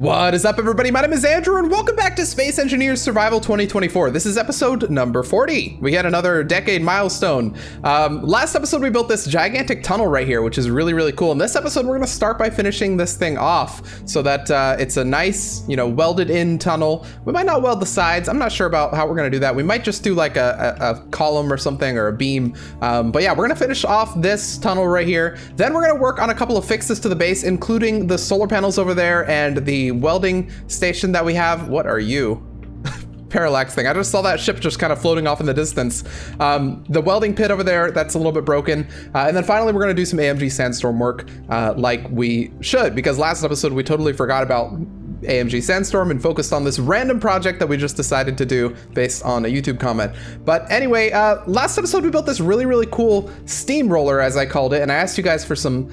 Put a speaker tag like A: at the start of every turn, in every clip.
A: What is up, everybody? My name is Andrew, and welcome back to Space Engineers Survival 2024. This is episode number 40. We had another decade milestone. Last episode, we built this gigantic tunnel right here, which is really, really cool. In this episode, we're going to start by finishing this thing off so that it's a nice, welded in tunnel. We might not weld the sides. I'm not sure about how we're going to do that. We might just do like a column or something, or a beam. But yeah, we're going to finish off this tunnel right here. Then we're going to work on a couple of fixes to the base, including the solar panels over there and the welding station that we have. What are you? Parallax thing. I just saw that ship just kind of floating off in the distance. The welding pit over there, that's a little bit broken. And then finally, we're going to do some AMG Sandstorm work like we should, because last episode we totally forgot about AMG Sandstorm and focused on this random project that we just decided to do based on a YouTube comment. But anyway, last episode we built this really, really cool steamroller, as I called it, and I asked you guys for some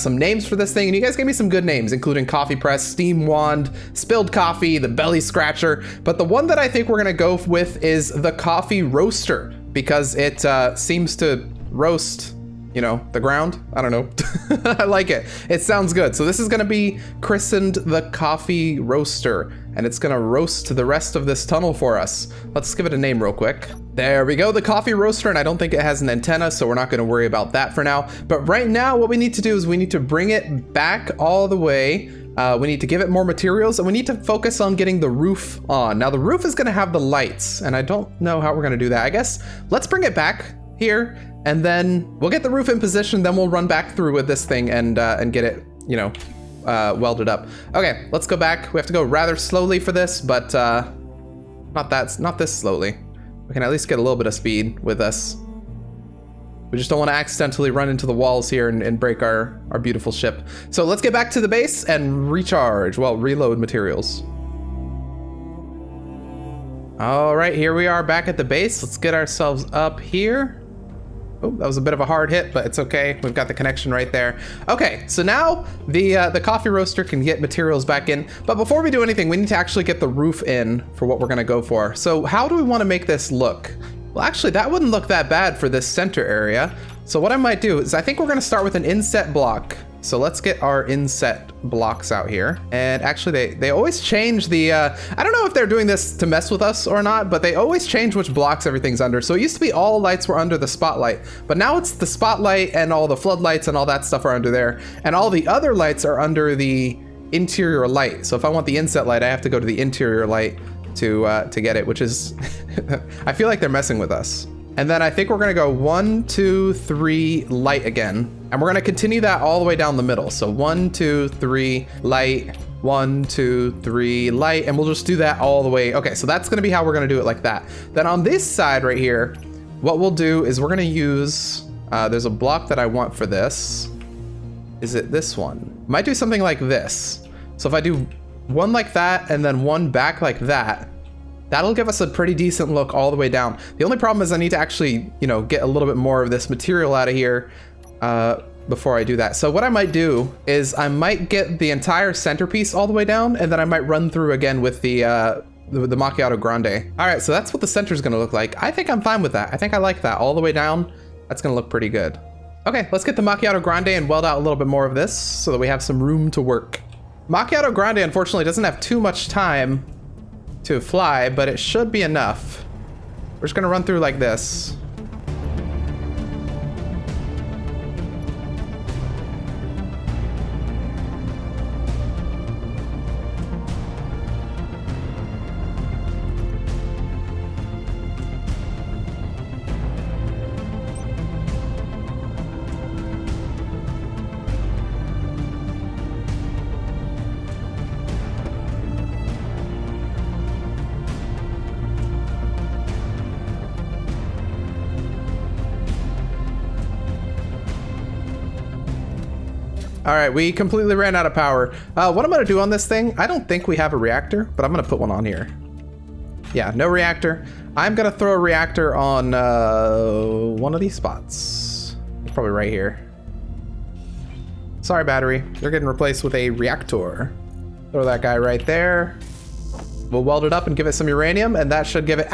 A: names for this thing, and you guys gave me some good names, including coffee press, steam wand, spilled coffee, the belly scratcher. But the one that I think we're gonna go with is the coffee roaster, because it seems to roast the ground. I don't know. I like it. It sounds good. So this is going to be christened the coffee roaster, and it's going to roast the rest of this tunnel for us. Let's give it a name real quick. There we go, the coffee roaster, and I don't think it has an antenna, so we're not going to worry about that for now. But right now, what we need to do is we need to bring it back all the way. We need to give it more materials, and we need to focus on getting the roof on. Now, the roof is going to have the lights, and I don't know how we're going to do that. I guess let's bring it back here, and then we'll get the roof in position, then we'll run back through with this thing and get it, welded up. Okay, let's go back. We have to go rather slowly for this, but not this slowly. We can at least get a little bit of speed with us. We just don't want to accidentally run into the walls here and break our beautiful ship. So let's get back to the base and recharge, reload materials. All right, here we are back at the base. Let's get ourselves up here. Oh, that was a bit of a hard hit, but it's okay. We've got the connection right there. Okay, so now the coffee roaster can get materials back in. But before we do anything, we need to actually get the roof in for what we're gonna go for. So how do we wanna make this look? Well, actually, that wouldn't look that bad for this center area. So what I might do is I think we're gonna start with an inset block. So let's get our inset blocks out here. And actually they always change the, I don't know if they're doing this to mess with us or not, but they always change which blocks everything's under. So it used to be all lights were under the spotlight, but now it's the spotlight and all the floodlights and all that stuff are under there. And all the other lights are under the interior light. So if I want the inset light, I have to go to the interior light to get it, which is, I feel like they're messing with us. And then I think we're gonna go 1, 2, 3, light again. And we're gonna continue that all the way down the middle. So 1, 2, 3, light, 1, 2, 3, light, and we'll just do that all the way. Okay, so that's gonna be how we're gonna do it, like that. Then on this side right here, what we'll do is we're gonna use, there's a block that I want for this. Is it this one? Might do something like this. So if I do one like that and then one back like that, that'll give us a pretty decent look all the way down. The only problem is I need to actually, get a little bit more of this material out of here before I do that. So what I might do is I might get the entire centerpiece all the way down, and then I might run through again with the Macchiato Grande. All right, so that's what the center is gonna look like. I think I'm fine with that. I think I like that all the way down. That's gonna look pretty good. Okay, let's get the Macchiato Grande and weld out a little bit more of this so that we have some room to work. Macchiato Grande, unfortunately, doesn't have too much time to fly, but it should be enough. We're just gonna run through like this. All right, we completely ran out of power. What I'm gonna do on this thing, I don't think we have a reactor, but I'm gonna put one on here. Yeah, no reactor. I'm gonna throw a reactor on one of these spots. It's probably right here. Sorry, battery. You're getting replaced with a reactor. Throw that guy right there. We'll weld it up and give it some uranium, and that should give it,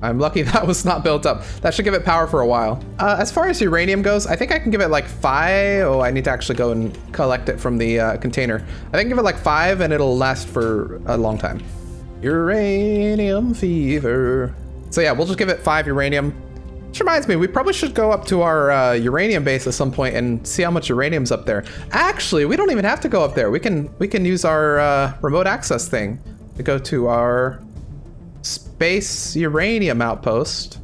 A: I'm lucky that was not built up. That should give it power for a while. As far as uranium goes, I think I can give it like 5. Oh, I need to actually go and collect it from the container. I think give it like 5 and it'll last for a long time. Uranium fever. So yeah, we'll just give it 5 uranium. Which reminds me, we probably should go up to our uranium base at some point and see how much uranium's up there. Actually, we don't even have to go up there. We can use our remote access thing to go to our space uranium outpost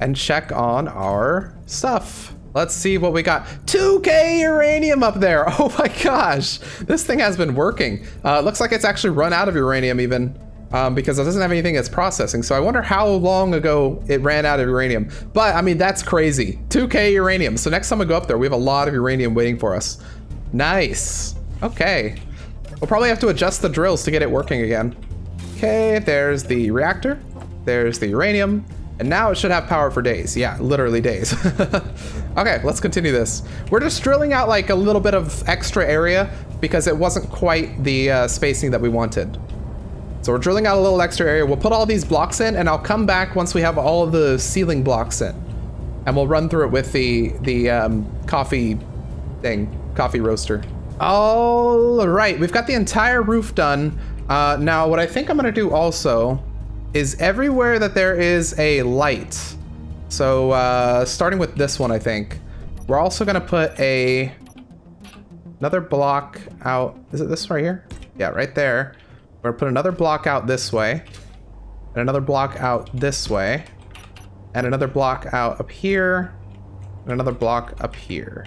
A: and check on our stuff. Let's see what we got. 2K uranium up there. Oh my gosh, this thing has been working. Looks like it's actually run out of uranium even because it doesn't have anything that's processing. So I wonder how long ago it ran out of uranium. But I mean, that's crazy. 2K uranium. So next time we go up there, we have a lot of uranium waiting for us. Nice. Okay. We'll probably have to adjust the drills to get it working again. Okay, there's the reactor, there's the uranium, and now it should have power for days. Yeah, literally days. Okay, let's continue this. We're just drilling out like a little bit of extra area because it wasn't quite the spacing that we wanted. So we're drilling out a little extra area. We'll put all these blocks in and I'll come back once we have all of the ceiling blocks in. And we'll run through it with the coffee roaster. All right, we've got the entire roof done. Now, what I think I'm gonna do also is everywhere that there is a light. So starting with this one, I think we're also gonna put another block out. Is it this right here? Yeah, right there. We're gonna put another block out this way, and another block out this way, and another block out up here, and another block up here.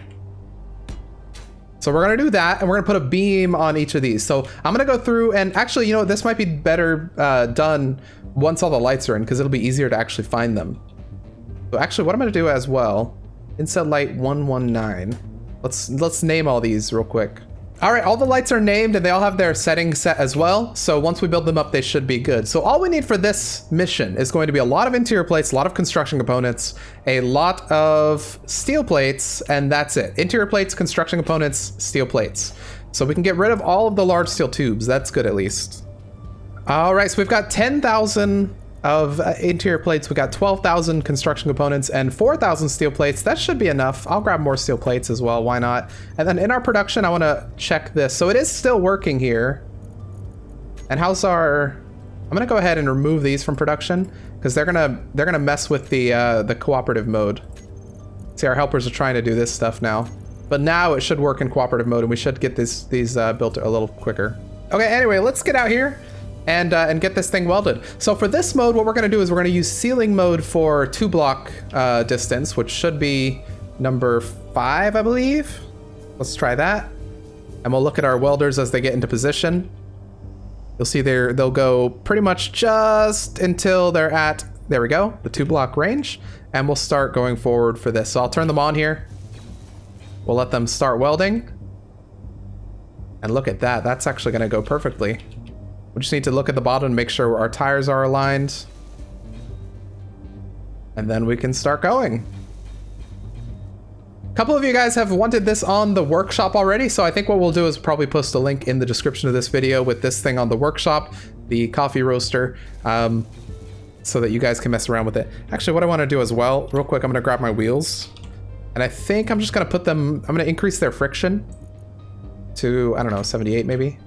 A: So we're gonna do that, and we're gonna put a beam on each of these. So I'm gonna go through, and actually, you know, this might be better done once all the lights are in, because it'll be easier to actually find them. So actually, what I'm gonna do as well, inset light 119. Let's name all these real quick. All right, all the lights are named, and they all have their settings set as well. So once we build them up, they should be good. So all we need for this mission is going to be a lot of interior plates, a lot of construction components, a lot of steel plates, and that's it. Interior plates, construction components, steel plates. So we can get rid of all of the large steel tubes. That's good at least. All right, so we've got 10,000 of interior plates. We got 12,000 construction components and 4,000 steel plates. That should be enough. I'll grab more steel plates as well. Why not? And then in our production, I want to check this. So it is still working here. And how's our? I'm gonna go ahead and remove these from production because they're gonna mess with the cooperative mode. See, our helpers are trying to do this stuff now, but now it should work in cooperative mode, and we should get these built a little quicker. Okay. Anyway, let's get out here and get this thing welded. So for this mode, what we're gonna do is we're gonna use ceiling mode for 2 block distance, which should be number 5, I believe. Let's try that. And we'll look at our welders as they get into position. You'll see they'll go pretty much just until they're at, there we go, the 2 block range. And we'll start going forward for this. So I'll turn them on here. We'll let them start welding. And look at that, that's actually gonna go perfectly. We just need to look at the bottom and make sure our tires are aligned. And then we can start going. A couple of you guys have wanted this on the workshop already, so I think what we'll do is probably post a link in the description of this video with this thing on the workshop, the coffee roaster, so that you guys can mess around with it. Actually, what I want to do as well, real quick, I'm gonna grab my wheels. And I think I'm just gonna put them, I'm gonna increase their friction to, I don't know, 78 maybe.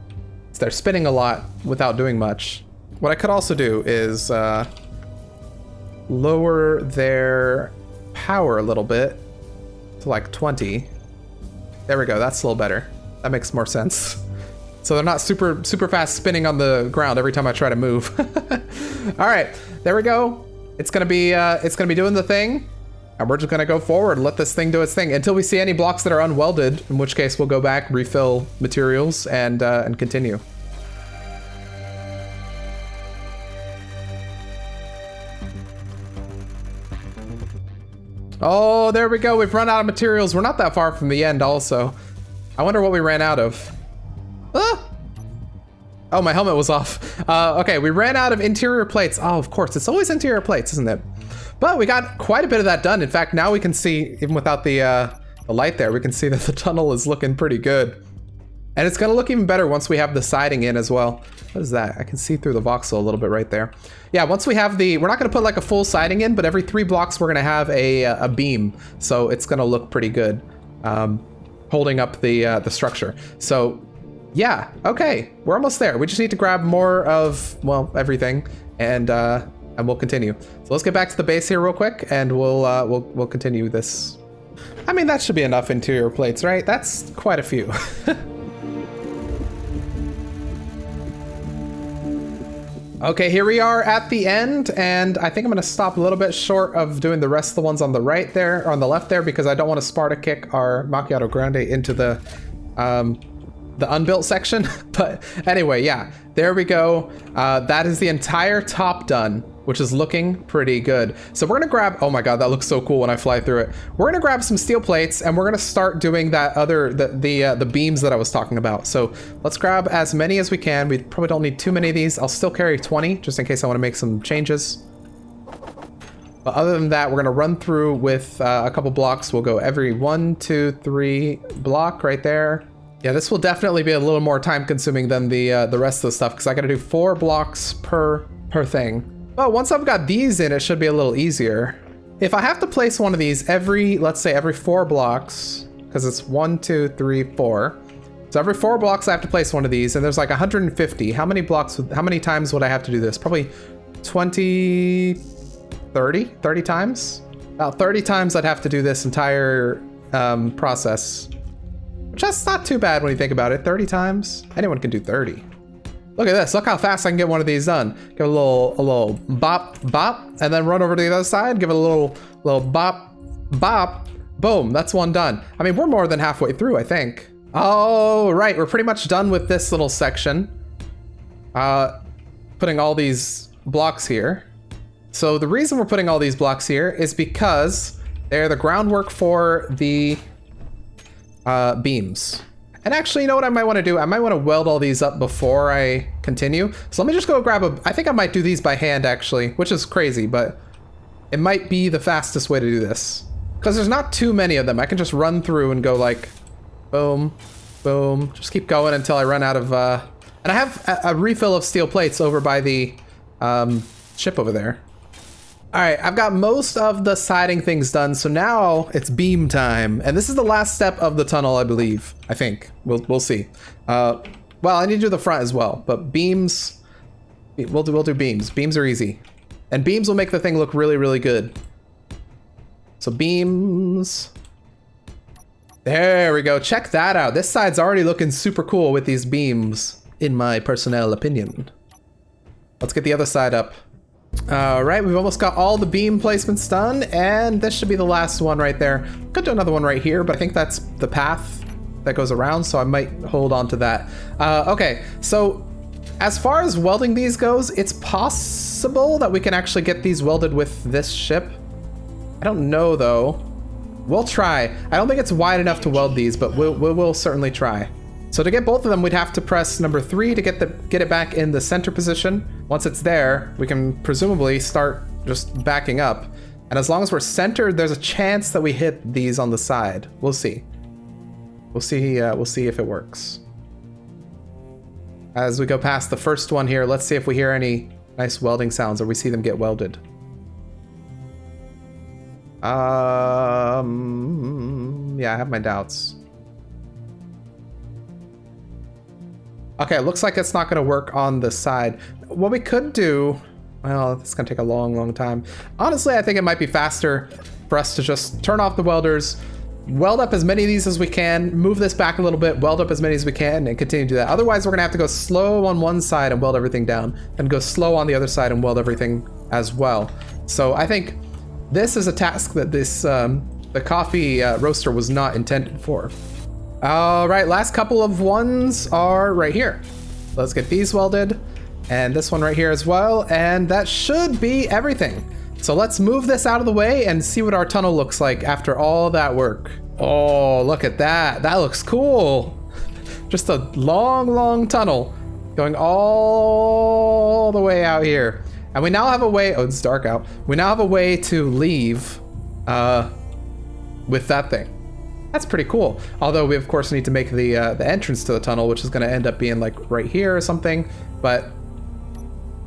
A: So they're spinning a lot without doing much. What I could also do is lower their power a little bit to like 20. There we go, that's a little better. That makes more sense. So they're not super fast spinning on the ground every time I try to move. All right, there we go. It's gonna be doing the thing, and we're just gonna go forward, let this thing do its thing until we see any blocks that are unwelded, in which case we'll go back, refill materials, and continue. Oh, there we go. We've run out of materials. We're not that far from the end also. I wonder what we ran out of. Ah! Oh, my helmet was off. Okay, we ran out of interior plates. Oh, of course. It's always interior plates, isn't it? But we got quite a bit of that done. In fact, now we can see, even without the light there, we can see that the tunnel is looking pretty good. And it's gonna look even better once we have the siding in as well. What is that? I can see through the voxel a little bit right there. Yeah, once we have we're not gonna put like a full siding in, but every 3 blocks we're gonna have a beam. So it's gonna look pretty good, holding up the structure. So yeah, okay, we're almost there. We just need to grab more of, well, everything, and we'll continue. So let's get back to the base here real quick, and we'll continue this. I mean, that should be enough interior plates, right? That's quite a few. Okay, here we are at the end, and I think I'm gonna stop a little bit short of doing the rest of the ones on the right there, or on the left there, because I don't want to Sparta kick our Macchiato Grande into the unbuilt section. But anyway, yeah, there we go. That is the entire top done, which is looking pretty good. So we're gonna grab, oh my god, that looks so cool when I fly through it. We're gonna grab some steel plates, and we're gonna start doing that other, the beams that I was talking about. So let's grab as many as we can. We probably don't need too many of these. I'll still carry 20, just in case I wanna make some changes. But other than that, we're gonna run through with a couple blocks. We'll go every 1, 2, 3 block right there. Yeah, this will definitely be a little more time consuming than the rest of the stuff, because I gotta do 4 blocks per thing. But once I've got these in, it should be a little easier. If I have to place one of these every, let's say every 4 blocks, because it's 1, 2, 3, 4. So every 4 blocks I have to place one of these, and there's like 150. How many times would I have to do this? Probably 20, 30 times? About 30 times I'd have to do this entire process. Which that's not too bad when you think about it. 30 times? Anyone can do 30. Look at this. Look how fast I can get one of these done. Give it a little bop, bop, and then run over to the other side. Give it a little bop, bop. Boom. That's one done. I mean, we're more than halfway through, I think. Oh, right. We're pretty much done with this little section. Putting all these blocks here. So the reason we're putting all these blocks here is because they're the groundwork for the beams. And actually, you know what I might want to do? I might want to weld all these up before I continue. So let me just go grab I think I might do these by hand actually, which is crazy, but it might be the fastest way to do this. Because there's not too many of them. I can just run through and go like, boom, boom. Just keep going until I run out of, and I have a refill of steel plates over by the ship over there. All right, I've got most of the siding things done, so now it's beam time. And this is the last step of the tunnel, I believe. I think. We'll see. Well, I need to do the front as well, but beams, we'll do beams. Beams are easy. And beams will make the thing look really, really good. So beams. There we go. Check that out. This side's already looking super cool with these beams, in my personal opinion. Let's get the other side up. All right, we've almost got all the beam placements done, and this should be the last one right there. Could do another one right here, but I think that's the path that goes around, so I might hold on to that. Okay, so as far as welding these goes, it's possible that we can actually get these welded with this ship. I don't know though. We'll try. I don't think it's wide enough to weld these, but we'll certainly try. So to get both of them, we'd have to press number 3 to get it back in the center position. Once it's there, we can presumably start just backing up. And as long as we're centered, there's a chance that we hit these on the side. We'll see. We'll see if it works. As we go past the first one here, let's see if we hear any nice welding sounds or we see them get welded. Yeah, I have my doubts. Okay, it looks like it's not gonna work on the side. What we could do, well, it's gonna take a long, long time. Honestly, I think it might be faster for us to just turn off the welders, weld up as many of these as we can, move this back a little bit, weld up as many as we can, and continue to do that. Otherwise, we're gonna have to go slow on one side and weld everything down, and go slow on the other side and weld everything as well. So I think this is a task that this the coffee roaster was not intended for. All right, last couple of ones are right here. Let's get these welded, and this one right here as well, and that should be everything. So let's move this out of the way and see what our tunnel looks like after all that work. Oh, look at that. That looks cool. Just a long, long tunnel going all the way out here. And we now have a way, oh, it's dark out. We now have a way to leave with that thing. That's pretty cool. Although we of course need to make the entrance to the tunnel, which is going to end up being like right here or something. But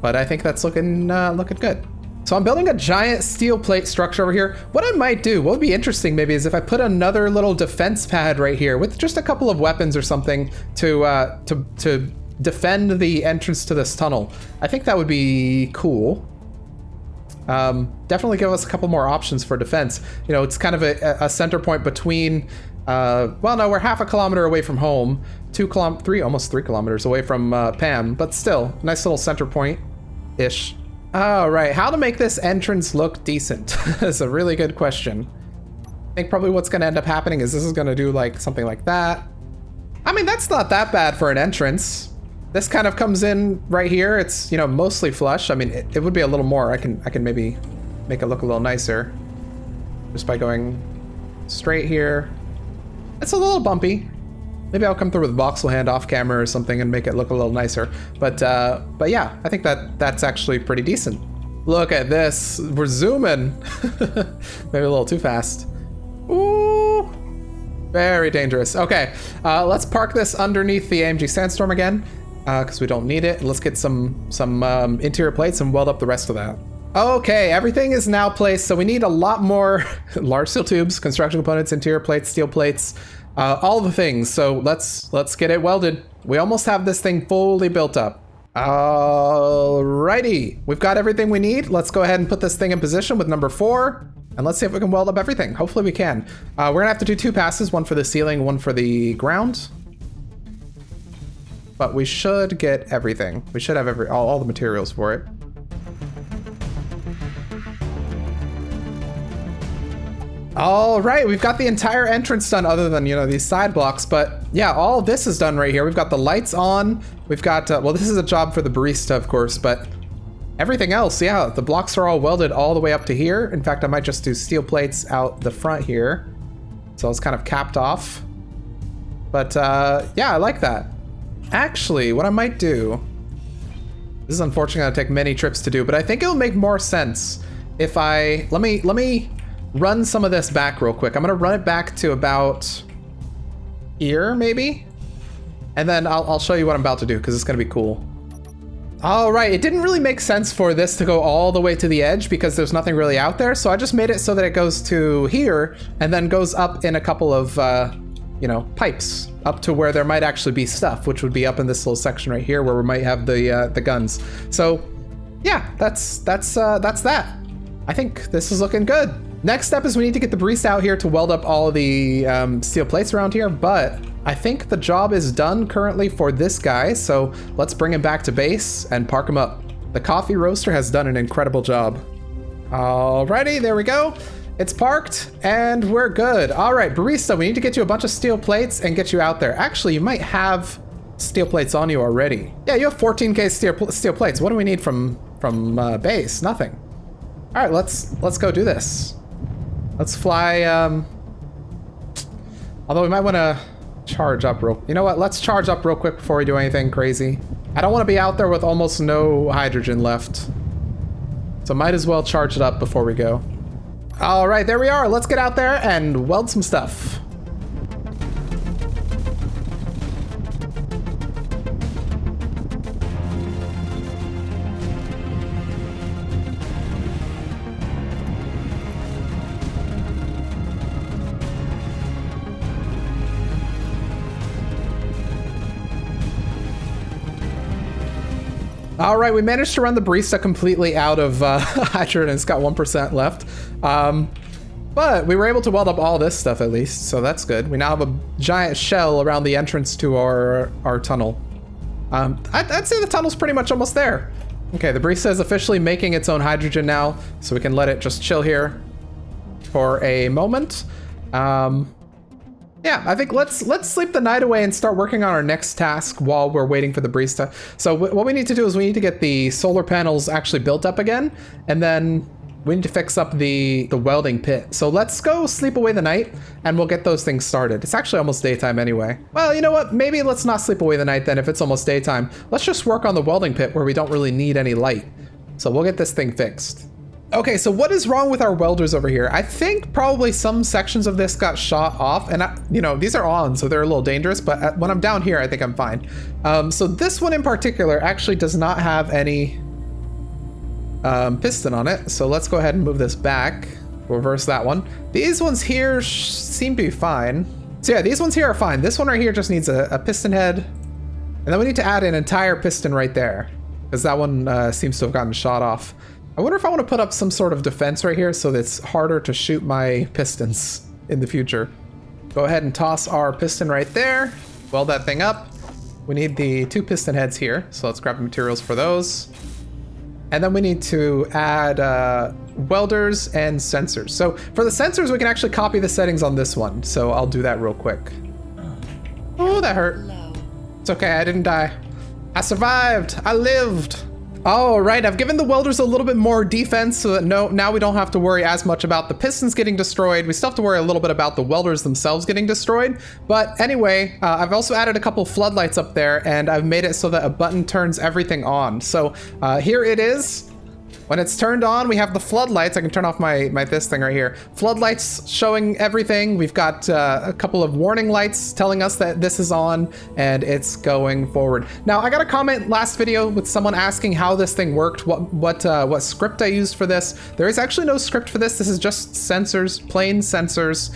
A: I think that's looking good. So I'm building a giant steel plate structure over here. What I might do, what would be interesting maybe, is if I put another little defense pad right here with just a couple of weapons or something to defend the entrance to this tunnel. I think that would be cool. Definitely give us a couple more options for defense. You know, it's kind of a center point between, well, no, we're half a kilometer away from home, almost 3 kilometers away from Pam, but still, nice little center point-ish. All right, how to make this entrance look decent? That's a really good question. I think probably what's gonna end up happening is this is gonna do like something like that. I mean, that's not that bad for an entrance. This kind of comes in right here. It's, you know, mostly flush. I mean, it would be a little more. I can maybe make it look a little nicer just by going straight here. It's a little bumpy. Maybe I'll come through with voxel hand off camera or something and make it look a little nicer. But yeah, I think that's actually pretty decent. Look at this. We're zooming. Maybe a little too fast. Ooh, very dangerous. Okay, let's park this underneath the AMG Sandstorm again, because we don't need it. Let's get some interior plates and weld up the rest of that. Okay, everything is now placed, so we need a lot more large steel tubes, construction components, interior plates, steel plates, all the things. So let's get it welded. We almost have this thing fully built up. Alrighty, we've got everything we need. Let's go ahead and put this thing in position with number 4. And let's see if we can weld up everything. Hopefully we can. We're gonna have to do 2 passes, one for the ceiling, one for the ground. But we should get everything. We should have all the materials for it. All right, we've got the entire entrance done other than, you know, these side blocks. But yeah, all this is done right here. We've got the lights on. We've got, well, this is a job for the barista, of course, but everything else, yeah, the blocks are all welded all the way up to here. In fact, I might just do steel plates out the front here. So it's kind of capped off. But yeah, I like that. Actually, what I might do, this is unfortunately gonna take many trips to do, but I think it'll make more sense if let me run some of this back real quick. I'm gonna run it back to about here, maybe? And then I'll show you what I'm about to do, because it's gonna be cool. All right, it didn't really make sense for this to go all the way to the edge because there's nothing really out there. So I just made it so that it goes to here and then goes up in a couple of, you know, pipes up to where there might actually be stuff, which would be up in this little section right here where we might have the guns. So yeah, that's that. I think this is looking good. Next step is we need to get the barista out here to weld up all of the steel plates around here, but I think the job is done currently for this guy, so let's bring him back to base and park him up. The coffee roaster has done an incredible job. Alrighty, there we go. It's parked and we're good. All right, barista, we need to get you a bunch of steel plates and get you out there. Actually, you might have steel plates on you already. Yeah, you have 14K steel plates. What do we need from base? Nothing. All right, let's go do this. Let's fly, although we might want to charge up you know what? Let's charge up real quick before we do anything crazy. I don't want to be out there with almost no hydrogen left. So might as well charge it up before we go. All right, there we are. Let's get out there and weld some stuff. All right, we managed to run the barista completely out of hydrogen. It's got 1% left. But we were able to weld up all this stuff at least, so that's good. We now have a giant shell around the entrance to our tunnel. I'd say the tunnel's pretty much almost there. Okay, the barista is officially making its own hydrogen now, so we can let it just chill here for a moment. Yeah, I think let's sleep the night away and start working on our next task while we're waiting for the barista. So what we need to do is we need to get the solar panels actually built up again, and then we need to fix up the welding pit. So let's go sleep away the night and we'll get those things started. It's actually almost daytime anyway. Well, you know what? Maybe let's not sleep away the night then if it's almost daytime. Let's just work on the welding pit where we don't really need any light. So we'll get this thing fixed. Okay, so what is wrong with our welders over here? I think probably some sections of this got shot off, and you know, these are on, so they're a little dangerous, but when I'm down here, I think I'm fine. So this one in particular actually does not have any piston on it, so let's go ahead and move this back. Reverse that one. These ones here seem to be fine. So yeah, these ones here are fine. This one right here just needs a piston head, and then we need to add an entire piston right there, because that one seems to have gotten shot off. I wonder if I want to put up some sort of defense right here so that it's harder to shoot my pistons in the future. Go ahead and toss our piston right there. Weld that thing up. We need the 2 piston heads here, so let's grab the materials for those. And then we need to add welders and sensors. So for the sensors, we can actually copy the settings on this one. So I'll do that real quick. Oh, that hurt. It's okay, I didn't die. I survived, I lived. All right, I've given the welders a little bit more defense so that now we don't have to worry as much about the pistons getting destroyed. We still have to worry a little bit about the welders themselves getting destroyed. But anyway, I've also added a couple floodlights up there, and I've made it so that a button turns everything on. So here it is. When it's turned on, we have the floodlights. I can turn off my this thing right here. Floodlights showing everything. We've got a couple of warning lights telling us that this is on and it's going forward. Now, I got a comment last video with someone asking how this thing worked, what script I used for this. There is actually no script for this. This is just sensors, plain sensors,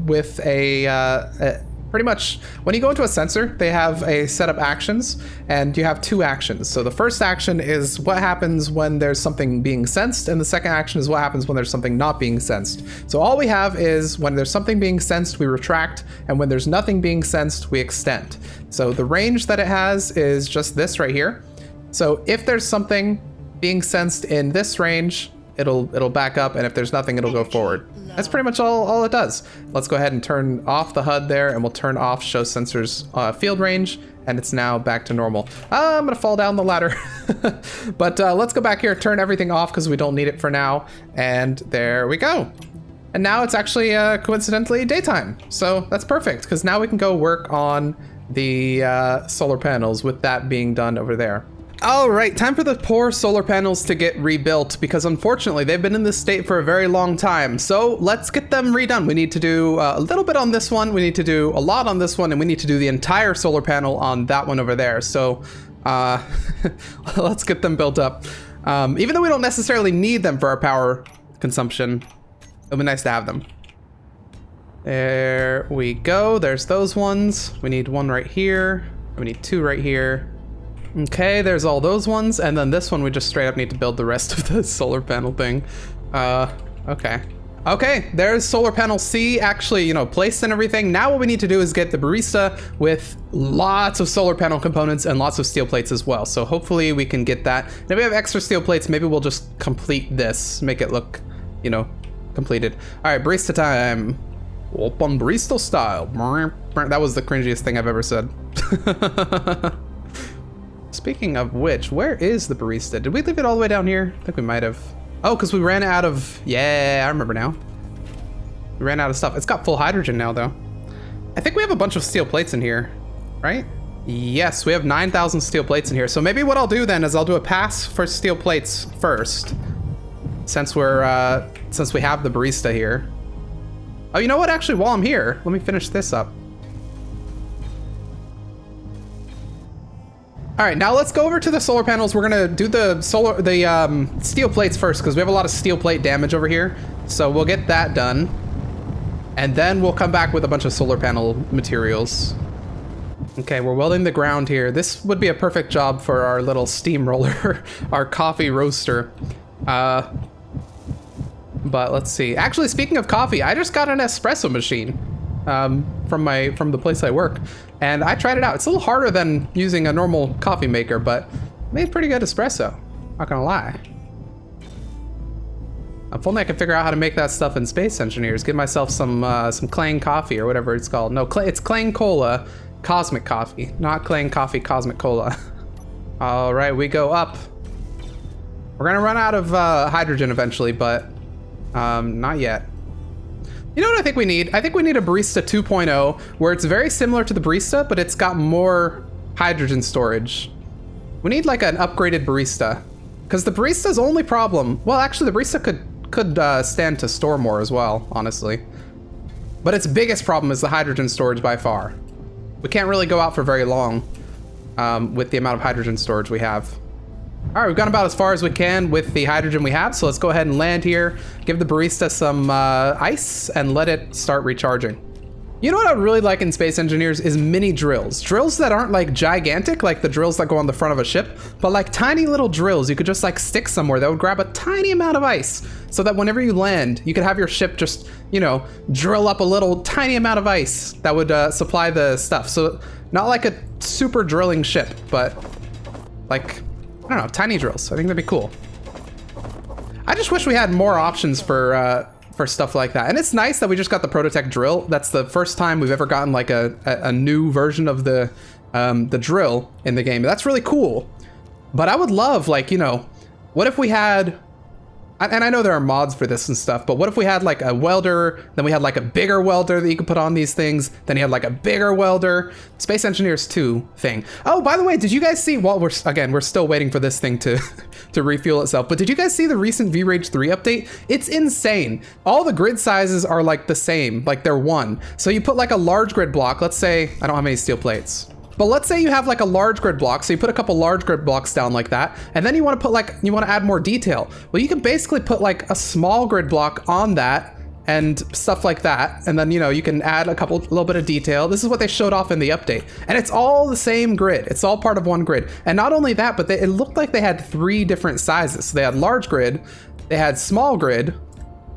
A: with a pretty much, when you go into a sensor, they have a set of actions, and you have 2 actions. So the first action is what happens when there's something being sensed, and the second action is what happens when there's something not being sensed. So all we have is when there's something being sensed, we retract, and when there's nothing being sensed, we extend. So the range that it has is just this right here. So if there's something being sensed in this range, it'll back up, and if there's nothing, it'll go forward. That's pretty much all it does. Let's go ahead and turn off the HUD there, and we'll turn off show sensors field range, and it's now back to normal. I'm gonna fall down the ladder. But let's go back here, turn everything off because we don't need it for now, and there we go. And now it's actually coincidentally daytime, so that's perfect, because now we can go work on the solar panels with that being done over there. All right, time for the poor solar panels to get rebuilt, because unfortunately they've been in this state for a very long time. So let's get them redone. We need to do a little bit on this one, we need to do a lot on this one, and we need to do the entire solar panel on that one over there. So let's get them built up. Even though we don't necessarily need them for our power consumption, it'll be nice to have them. There we go, there's those ones. We need one right here, we need 2 right here. Okay, there's all those ones, and then this one we just straight up need to build the rest of the solar panel thing. Okay. Okay, there's solar panel C actually, you know, placed and everything. Now what we need to do is get the barista with lots of solar panel components and lots of steel plates as well. So hopefully we can get that. And if we have extra steel plates, maybe we'll just complete this, make it look, you know, completed. All right, barista time. Open barista style. That was the cringiest thing I've ever said. Speaking of which, where is the barista? Did we leave it all the way down here? I think we might have. Oh, because we ran out of, yeah, I remember now. We ran out of stuff. It's got full hydrogen now, though. I think we have a bunch of steel plates in here, right? Yes, we have 9,000 steel plates in here. So maybe what I'll do then is I'll do a pass for steel plates first, since we have the barista here. Oh, you know what? Actually, while I'm here, let me finish this up. All right, now let's go over to the solar panels. We're gonna do the steel plates first, because we have a lot of steel plate damage over here. So we'll get that done, and then we'll come back with a bunch of solar panel materials. Okay, we're welding the ground here. This would be a perfect job for our little from our coffee roaster. But let's see. Actually, speaking of coffee, I just got an espresso machine from the place I work, and I tried it out. It's a little harder than using a normal coffee maker, but made pretty good espresso, not gonna lie. If only I could figure out how to make that stuff in Space Engineers. Get myself some Clang coffee or whatever it's called. No, it's Clang Cola Cosmic Coffee, not Clang Coffee Cosmic Cola. All right, we go up. We're gonna run out of hydrogen eventually, but not yet. You know what I think we need? I think we need a Barista 2.0 where it's very similar to the Barista, but it's got more hydrogen storage. We need like an upgraded Barista. Because the barista's only problem, well, actually the barista could stand to store more as well, honestly. But its biggest problem is the hydrogen storage by far. We can't really go out for very long with the amount of hydrogen storage we have. All right, we've gone about as far as we can with the hydrogen we have, so let's go ahead and land here, give the barista some ice, and let it start recharging. You know what I would really like in Space Engineers is mini drills. Drills that aren't like gigantic, like the drills that go on the front of a ship, but like tiny little drills you could just like stick somewhere that would grab a tiny amount of ice, so that whenever you land, you could have your ship just, you know, drill up a little tiny amount of ice that would supply the stuff. So not like a super drilling ship, but like, I don't know, tiny drills. I think that'd be cool. I just wish we had more options for stuff like that. And it's nice that we just got the Prototech drill. That's the first time we've ever gotten like a new version of the drill in the game. That's really cool. But I would love, like, you know, what if we had, and I know there are mods for this and stuff, but what if we had like a welder, then we had like a bigger welder that you could put on these things, then you had like a bigger welder. Space Engineers 2 thing. Oh, by the way, did you guys see, well, we're still waiting for this thing to to refuel itself, but did you guys see the recent V-Rage 3 update? It's insane. All the grid sizes are like the same, like they're one. So you put like a large grid block, let's say, I don't have any steel plates, but let's say you have like a large grid block, so you put a couple large grid blocks down like that, and then you want to put like, you want to add more detail. Well, you can basically put like a small grid block on that and stuff like that, and then, you know, you can add a little bit of detail. This is what they showed off in the update, and it's all the same grid. It's all part of one grid. And not only that, but it looked like they had 3 different sizes. So they had large grid, they had small grid,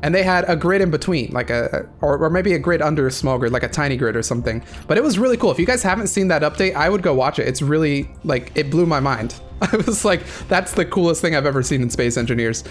A: and they had a grid in between, like or maybe a grid under a small grid, like a tiny grid or something. But it was really cool. If you guys haven't seen that update, I would go watch it. It's really, like, it blew my mind. I was like, that's the coolest thing I've ever seen in Space Engineers.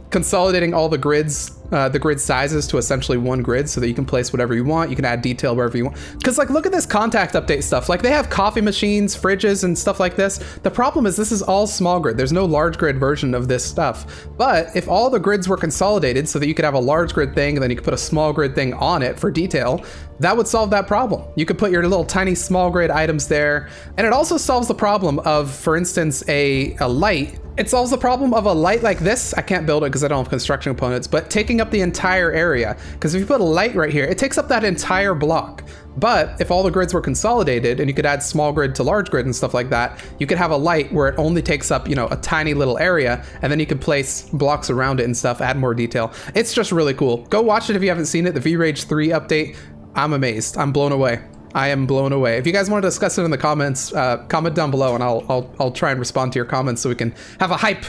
A: Consolidating all the grids, the grid sizes to essentially one grid so that you can place whatever you want. You can add detail wherever you want. Because, like, look at this contact update stuff. Like, they have coffee machines, fridges, and stuff like this. The problem is this is all small grid. There's no large grid version of this stuff. But if all the grids were consolidated so that you could have a large grid thing and then you could put a small grid thing on it for detail, that would solve that problem. You could put your little tiny small grid items there. And it also solves the problem of, for instance, a light. It solves the problem of a light like this. I can't build it because I don't have construction components, but taking up the entire area. Because if you put a light right here, it takes up that entire block. But if all the grids were consolidated and you could add small grid to large grid and stuff like that, you could have a light where it only takes up, you know, a tiny little area, and then you could place blocks around it and stuff, add more detail. It's just really cool. Go watch it if you haven't seen it. The V-Rage 3 update. I'm amazed. I'm blown away. I am blown away. If you guys want to discuss it in the comments, comment down below, and I'll try and respond to your comments so we can have a hype.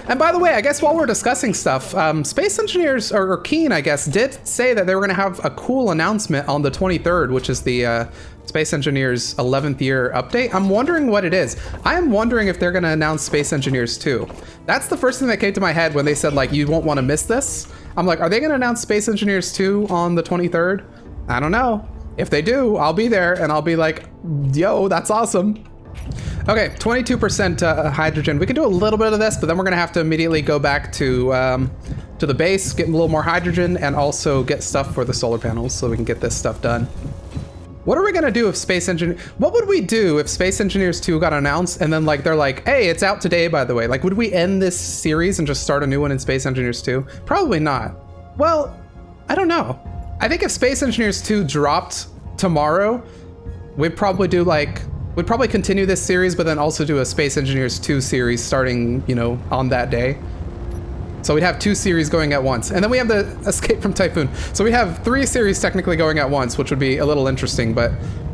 A: And by the way, I guess while we're discussing stuff, Space Engineers, or Keen, I guess, did say that they were going to have a cool announcement on the 23rd, which is the Space Engineers 11th year update. I'm wondering what it is. I am wondering if they're going to announce Space Engineers 2. That's the first thing that came to my head when they said, like, you won't want to miss this. I'm like, are they going to announce Space Engineers 2 on the 23rd? I don't know. If they do, I'll be there and I'll be like, yo, that's awesome. Okay, 22% hydrogen. We can do a little bit of this, but then we're gonna have to immediately go back to the base, get a little more hydrogen, and also get stuff for the solar panels so we can get this stuff done. What are we gonna do if what would we do if Space Engineers 2 got announced and then, like, they're like, hey, it's out today, by the way. Like, would we end this series and just start a new one in Space Engineers 2? Probably not. Well, I don't know. I think if Space Engineers 2 dropped tomorrow, we'd probably continue this series, but then also do a Space Engineers 2 series starting, you know, on that day. So we'd have 2 series going at once. And then we have the Escape from Typhoon. So we have 3 series technically going at once, which would be a little interesting, but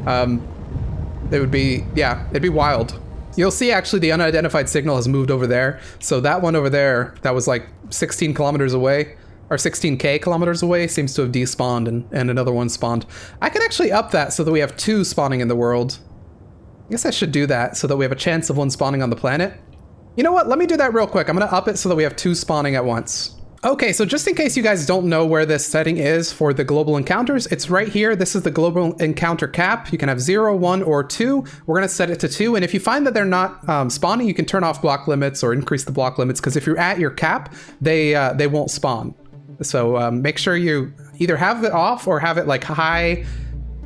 A: it would be, yeah, it'd be wild. You'll see actually the unidentified signal has moved over there. So that one over there, that was like 16 kilometers away, or 16k kilometers away, seems to have despawned and another one spawned. I could actually up that so that we have 2 spawning in the world. I guess I should do that so that we have a chance of one spawning on the planet. You know what? Let me do that real quick. I'm gonna up it so that we have 2 spawning at once. Okay, so just in case you guys don't know where this setting is for the global encounters, it's right here. This is the global encounter cap. You can have 0, 1, or 2. We're gonna set it to 2, and if you find that they're not spawning, you can turn off block limits or increase the block limits, because if you're at your cap, they won't spawn. So make sure you either have it off or have it like high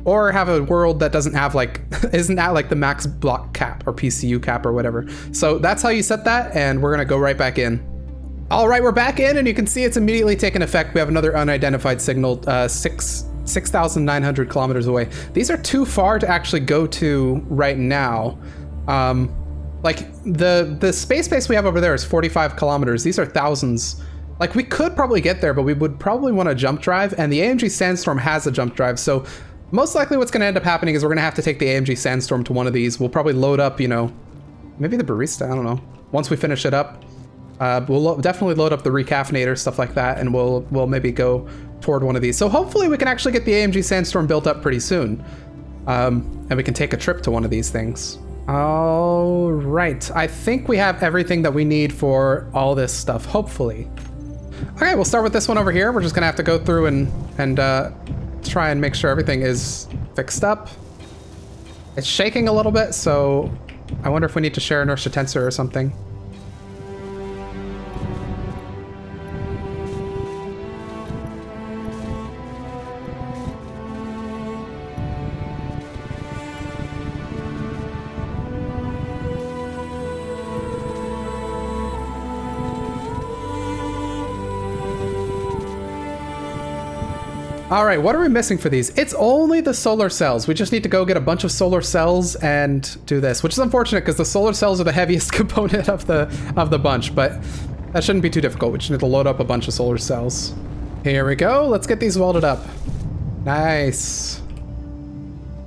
A: or have a world that doesn't have like, isn't at like the max block cap or PCU cap or whatever. So that's how you set that, and we're gonna go right back in. All right, we're back in, and you can see it's immediately taken effect. We have another unidentified signal, 6,900 kilometers away. These are too far to actually go to right now. Like the space base we have over there is 45 kilometers. These are thousands. Like we could probably get there, but we would probably want a jump drive, and the AMG Sandstorm has a jump drive. So most likely what's gonna end up happening is we're gonna have to take the AMG Sandstorm to one of these. We'll probably load up, you know, maybe the barista, I don't know. Once we finish it up, we'll definitely load up the recaffeinator, stuff like that, and we'll maybe go toward one of these. So hopefully we can actually get the AMG Sandstorm built up pretty soon, and we can take a trip to one of these things. All right, I think we have everything that we need for all this stuff, hopefully. Okay, we'll start with this one over here. We're just gonna have to go through and try and make sure everything is fixed up. It's shaking a little bit, so I wonder if we need to share an inertia tensor or something. All right, what are we missing for these? It's only the solar cells. We just need to go get a bunch of solar cells and do this, which is unfortunate because the solar cells are the heaviest component of the bunch, but that shouldn't be too difficult. We just need to load up a bunch of solar cells. Here we go. Let's get these welded up. Nice.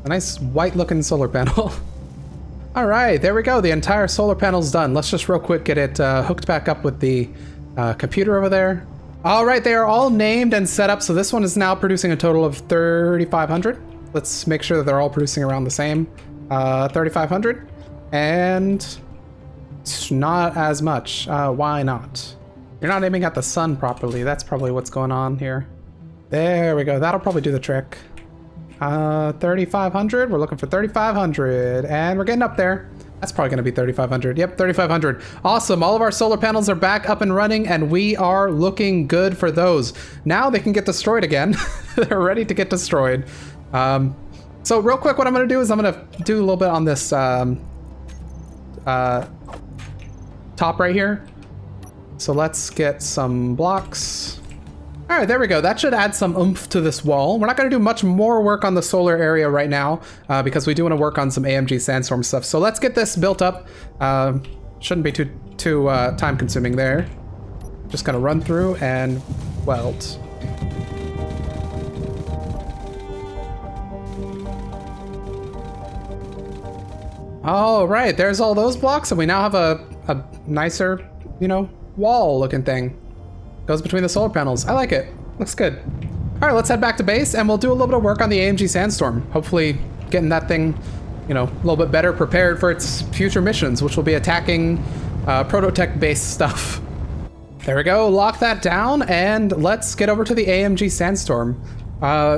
A: A nice white looking solar panel. All right, there we go. The entire solar panel's done. Let's just real quick get it hooked back up with the computer over there. All right, they are all named and set up. So this one is now producing a total of 3,500. Let's make sure that they're all producing around the same. 3,500. And not as much. Why not? You're not aiming at the sun properly. That's probably what's going on here. There we go. That'll probably do the trick. 3,500. We're looking for 3,500. And we're getting up there. That's probably going to be 3,500. Yep, 3,500. Awesome. All of our solar panels are back up and running, and we are looking good for those. Now they can get destroyed again. They're ready to get destroyed. So real quick, what I'm going to do is I'm going to do a little bit on this top right here. So let's get some blocks. All right, there we go. That should add some oomph to this wall. We're not going to do much more work on the solar area right now because we do want to work on some AMG Sandstorm stuff. So let's get this built up. Shouldn't be too time consuming there. Just going to run through and weld. All right, there's all those blocks, and we now have a nicer, you know, wall looking thing. Goes between the solar panels. I like it. Looks good. All right, let's head back to base, and we'll do a little bit of work on the AMG Sandstorm. Hopefully getting that thing, you know, a little bit better prepared for its future missions, which will be attacking prototech-based stuff. There we go. Lock that down, and let's get over to the AMG Sandstorm.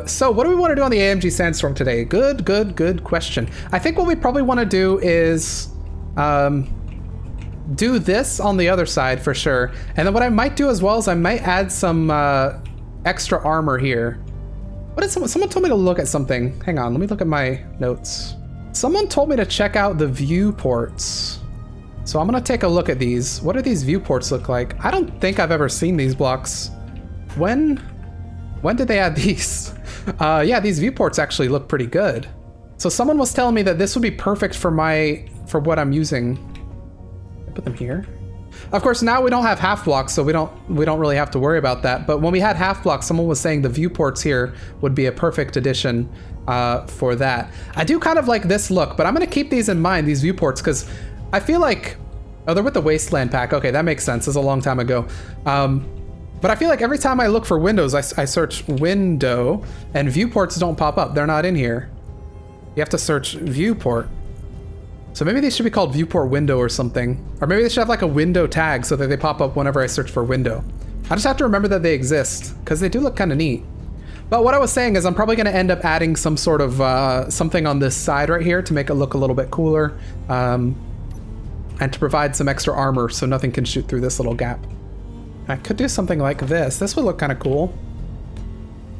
A: So what do we want to do on the AMG Sandstorm today? Good question. I think what we probably want to do is do this on the other side for sure. And then what I might do as well is I might add some extra armor here. What is someone told me to look at something. Hang on, let me look at my notes. Someone told me to check out the viewports. So I'm gonna take a look at these. What do these viewports look like? I don't think I've ever seen these blocks. When did they add these? Yeah, these viewports actually look pretty good. So someone was telling me that this would be perfect for what I'm using. Put them here. Of course, now we don't have half blocks, so we don't really have to worry about that. But when we had half blocks, someone was saying the viewports here would be a perfect addition for that. I do kind of like this look, but I'm gonna keep these in mind, these viewports, because I feel like, oh, they're with the Wasteland pack. Okay, that makes sense. This is a long time ago. But I feel like every time I look for windows, I search window, and viewports don't pop up. They're not in here. You have to search viewport. So maybe they should be called viewport window or something. Or maybe they should have like a window tag so that they pop up whenever I search for window. I just have to remember that they exist because they do look kind of neat. But what I was saying is I'm probably going to end up adding some sort of something on this side right here to make it look a little bit cooler. And to provide some extra armor so nothing can shoot through this little gap. I could do something like this. This would look kind of cool.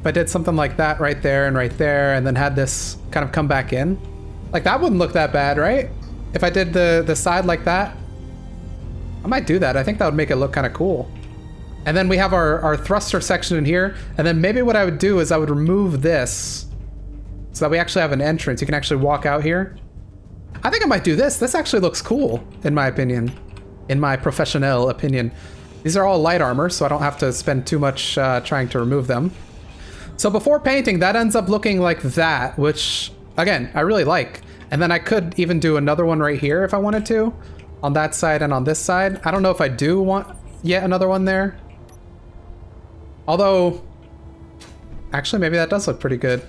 A: if I did something like that right there, and then had this kind of come back in. Like, that wouldn't look that bad, right? If I did the side like that. I might do that. I think that would make it look kind of cool. And then we have our thruster section in here. And then maybe what I would do is I would remove this so that we actually have an entrance. You can actually walk out here. I think I might do this. This actually looks cool, in my opinion. In my professional opinion. These are all light armor, so I don't have to spend too much trying to remove them. So before painting, that ends up looking like that, which, again, I really like. And then I could even do another one right here if I wanted to, on that side and on this side. I don't know if I do want yet another one there. Although, actually, maybe that does look pretty good.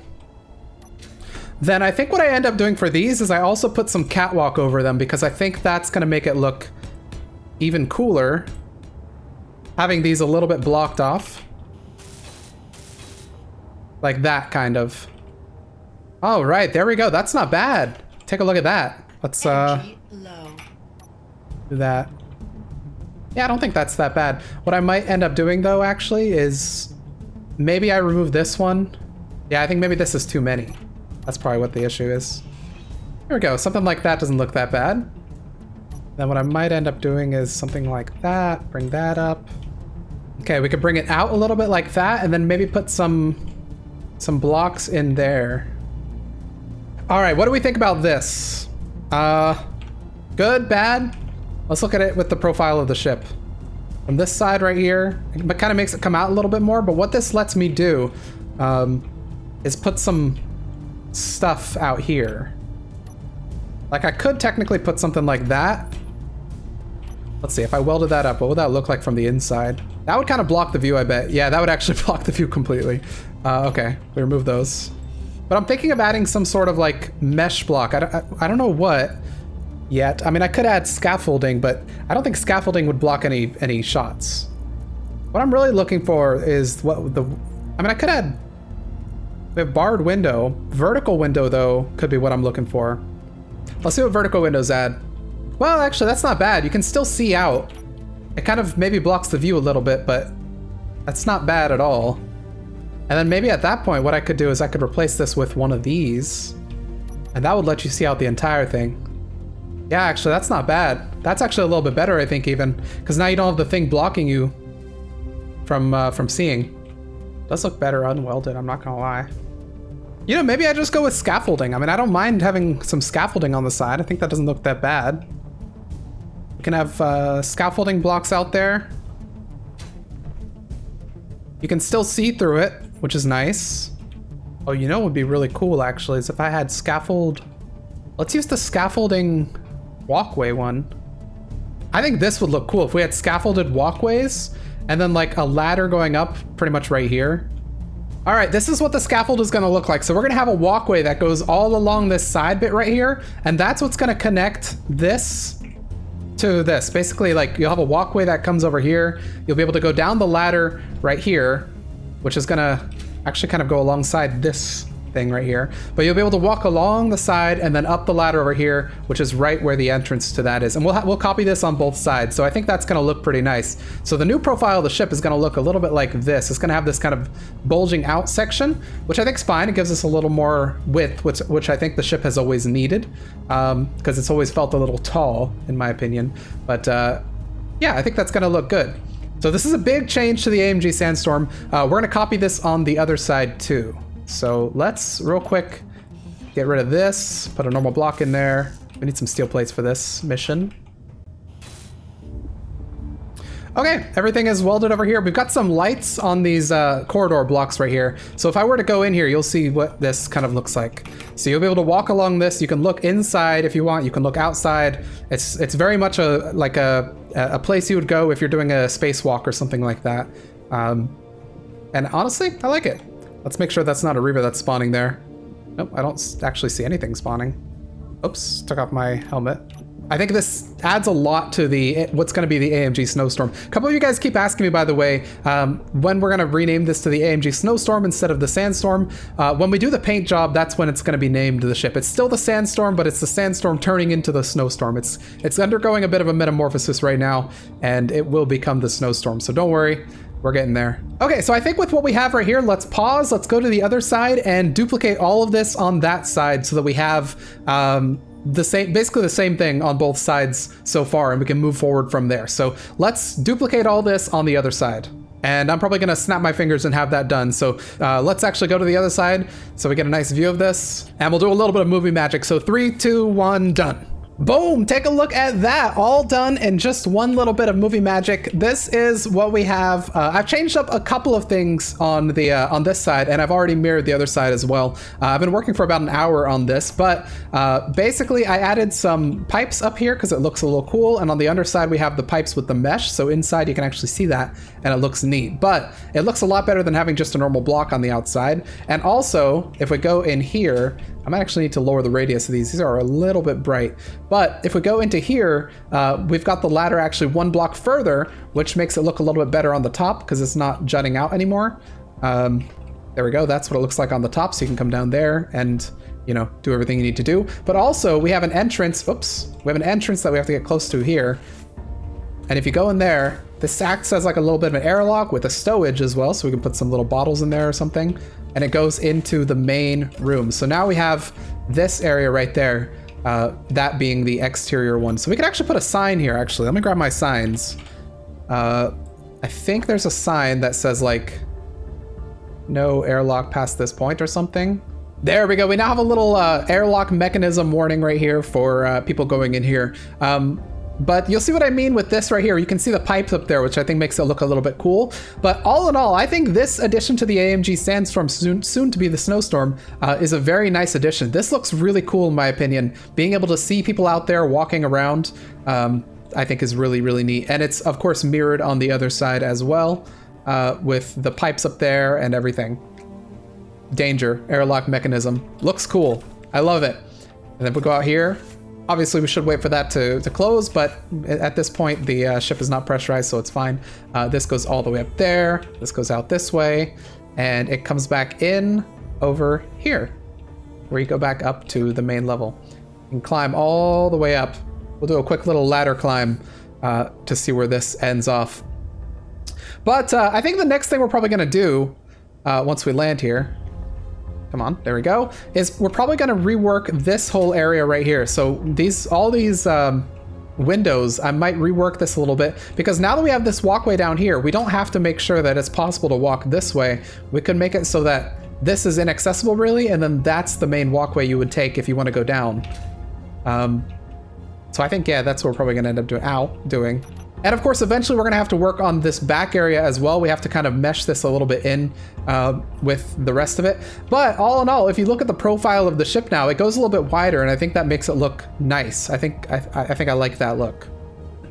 A: Then I think what I end up doing for these is I also put some catwalk over them because I think that's going to make it look even cooler. Having these a little bit blocked off. Like that, kind of. Oh, right. There we go. That's not bad. Take a look at that. Let's do that. Yeah, I don't think that's that bad. What I might end up doing, though, actually, is maybe I remove this one. Yeah, I think maybe this is too many. That's probably what the issue is. Here we go. Something like that doesn't look that bad. Then what I might end up doing is something like that. Bring that up. Okay, we could bring it out a little bit like that, and then maybe put some blocks in there. All right, what do we think about this? Good, bad? Let's look at it with the profile of the ship. From this side right here, it kind of makes it come out a little bit more, but what this lets me do is put some stuff out here. Like, I could technically put something like that. Let's see, if I welded that up, what would that look like from the inside? That would kind of block the view, I bet. Yeah, that would actually block the view completely. Okay, we remove those. But I'm thinking of adding some sort of like mesh block. I don't know what yet. I mean, I could add scaffolding, but I don't think scaffolding would block any shots. What I'm really looking for is I could add, we have barred window. Vertical window, though, could be what I'm looking for. Let's see what vertical windows add. Well, actually, that's not bad. You can still see out. It kind of maybe blocks the view a little bit, but that's not bad at all. And then maybe at that point, what I could do is I could replace this with one of these, and that would let you see out the entire thing. Yeah, actually, that's not bad. That's actually a little bit better, I think, even, because now you don't have the thing blocking you from seeing. Does look better unwelded, I'm not gonna lie. You know, maybe I just go with scaffolding. I mean, I don't mind having some scaffolding on the side. I think that doesn't look that bad. We can have scaffolding blocks out there. You can still see through it, which is nice. Oh, you know what would be really cool, actually, is if I had scaffold. Let's use the scaffolding walkway one. I think this would look cool if we had scaffolded walkways and then like a ladder going up pretty much right here. All right, this is what the scaffold is gonna look like. So we're gonna have a walkway that goes all along this side bit right here, and that's what's gonna connect this to this. Basically, like, you'll have a walkway that comes over here. You'll be able to go down the ladder right here, which is gonna actually kind of go alongside this thing right here. But you'll be able to walk along the side and then up the ladder over here, which is right where the entrance to that is. And we'll copy this on both sides. So I think that's gonna look pretty nice. So the new profile of the ship is gonna look a little bit like this. It's gonna have this kind of bulging out section, which I think is fine. It gives us a little more width, which I think the ship has always needed, because it's always felt a little tall, in my opinion. But yeah, I think that's gonna look good. So this is a big change to the AMG Sandstorm. We're gonna copy this on the other side too. So let's real quick get rid of this, put a normal block in there. We need some steel plates for this mission. Okay, everything is welded over here. We've got some lights on these corridor blocks right here. So if I were to go in here, you'll see what this kind of looks like. So you'll be able to walk along this. You can look inside if you want. You can look outside. It's very much like a place you would go if you're doing a spacewalk or something like that. And honestly, I like it. Let's make sure that's not a Reaver that's spawning there. Nope, I don't actually see anything spawning. Oops, took off my helmet. I think this adds a lot to what's going to be the AMG Snowstorm. A couple of you guys keep asking me, by the way, when we're going to rename this to the AMG Snowstorm instead of the Sandstorm. When we do the paint job, that's when it's going to be named the ship. It's still the Sandstorm, but it's the Sandstorm turning into the Snowstorm. It's undergoing a bit of a metamorphosis right now, and it will become the Snowstorm. So don't worry. We're getting there. Okay, so I think with what we have right here, let's pause. Let's go to the other side and duplicate all of this on that side so that we have basically the same thing on both sides so far, and we can move forward from there. So let's duplicate all this on the other side. And I'm probably gonna snap my fingers and have that done. So let's actually go to the other side so we get a nice view of this. And we'll do a little bit of movie magic. So 3, 2, 1, done. Boom, take a look at that, all done in just one little bit of movie magic. This is what we have. I've changed up a couple of things on the on this side, and I've already mirrored the other side as well. I've been working for about an hour on this, but basically I added some pipes up here because it looks a little cool, and on the underside we have the pipes with the mesh, so inside you can actually see that, and it looks neat. But it looks a lot better than having just a normal block on the outside. And also, if we go in here, I might actually need to lower the radius of these. These are a little bit bright. But if we go into here, we've got the ladder actually one block further, which makes it look a little bit better on the top because it's not jutting out anymore. There we go. That's what it looks like on the top. So you can come down there and, you know, do everything you need to do. But also we have an entrance. Oops. We have an entrance that we have to get close to here. And if you go in there, this acts as like a little bit of an airlock with a stowage as well. So we can put some little bottles in there or something. And it goes into the main room. So now we have this area right there, that being the exterior one. So we could actually put a sign here, actually. Let me grab my signs. I think there's a sign that says like, no airlock past this point or something. There we go. We now have a little airlock mechanism warning right here for people going in here. But you'll see what I mean with this right here. You can see the pipes up there, which I think makes it look a little bit cool. But all in all, I think this addition to the AMG Sandstorm, soon to be the Snowstorm, is a very nice addition. This looks really cool in my opinion. Being able to see people out there walking around, I think is really, really neat. And it's of course mirrored on the other side as well, with the pipes up there and everything. Danger, airlock mechanism. Looks cool. I love it. And then we go out here. Obviously, we should wait for that to close, but at this point, the ship is not pressurized, so it's fine. This goes all the way up there. This goes out this way, and it comes back in over here, where you go back up to the main level. You can climb all the way up. We'll do a quick little ladder climb to see where this ends off. But I think the next thing we're probably going to do once we land here, come on, there we go, is we're probably going to rework this whole area right here. So all these windows, I might rework this a little bit, because now that we have this walkway down here, we don't have to make sure that it's possible to walk this way. We could make it so that this is inaccessible really, and then that's the main walkway you would take if you want to go down. So I think, yeah, that's what we're probably going to end up doing. And of course, eventually we're going to have to work on this back area as well. We have to kind of mesh this a little bit in with the rest of it. But all in all, if you look at the profile of the ship now, it goes a little bit wider, and I think that makes it look nice. I think I like that look.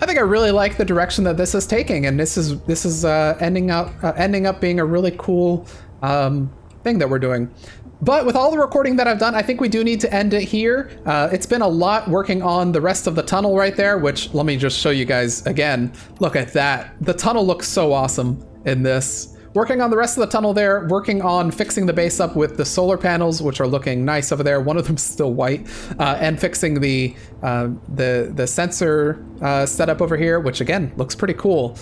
A: I think I really like the direction that this is taking, and this is ending up being a really cool thing that we're doing. But with all the recording that I've done, I think we do need to end it here. It's been a lot working on the rest of the tunnel right there, which let me just show you guys again. Look at that. The tunnel looks so awesome in this. Working on the rest of the tunnel there, working on fixing the base up with the solar panels, which are looking nice over there. One of them's still white, and fixing the sensor setup over here, which again, looks pretty cool.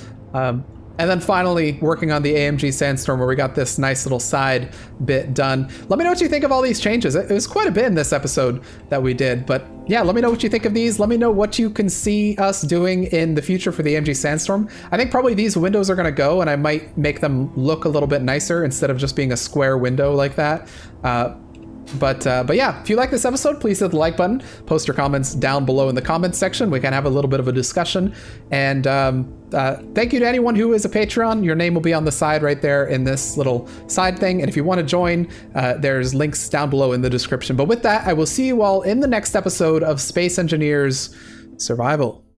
A: And then finally working on the AMG Sandstorm, where we got this nice little side bit done. Let me know what you think of all these changes. It was quite a bit in this episode that we did, but yeah, let me know what you think of these. Let me know what you can see us doing in the future for the AMG Sandstorm. I think probably these windows are gonna go, and I might make them look a little bit nicer instead of just being a square window like that. But yeah, if you like this episode, please hit the like button, post your comments down below in the comments section. We can have a little bit of a discussion. And thank you to anyone who is a Patreon. Your name will be on the side right there in this little side thing. And if you want to join, there's links down below in the description. But with that, I will see you all in the next episode of Space Engineers Survival.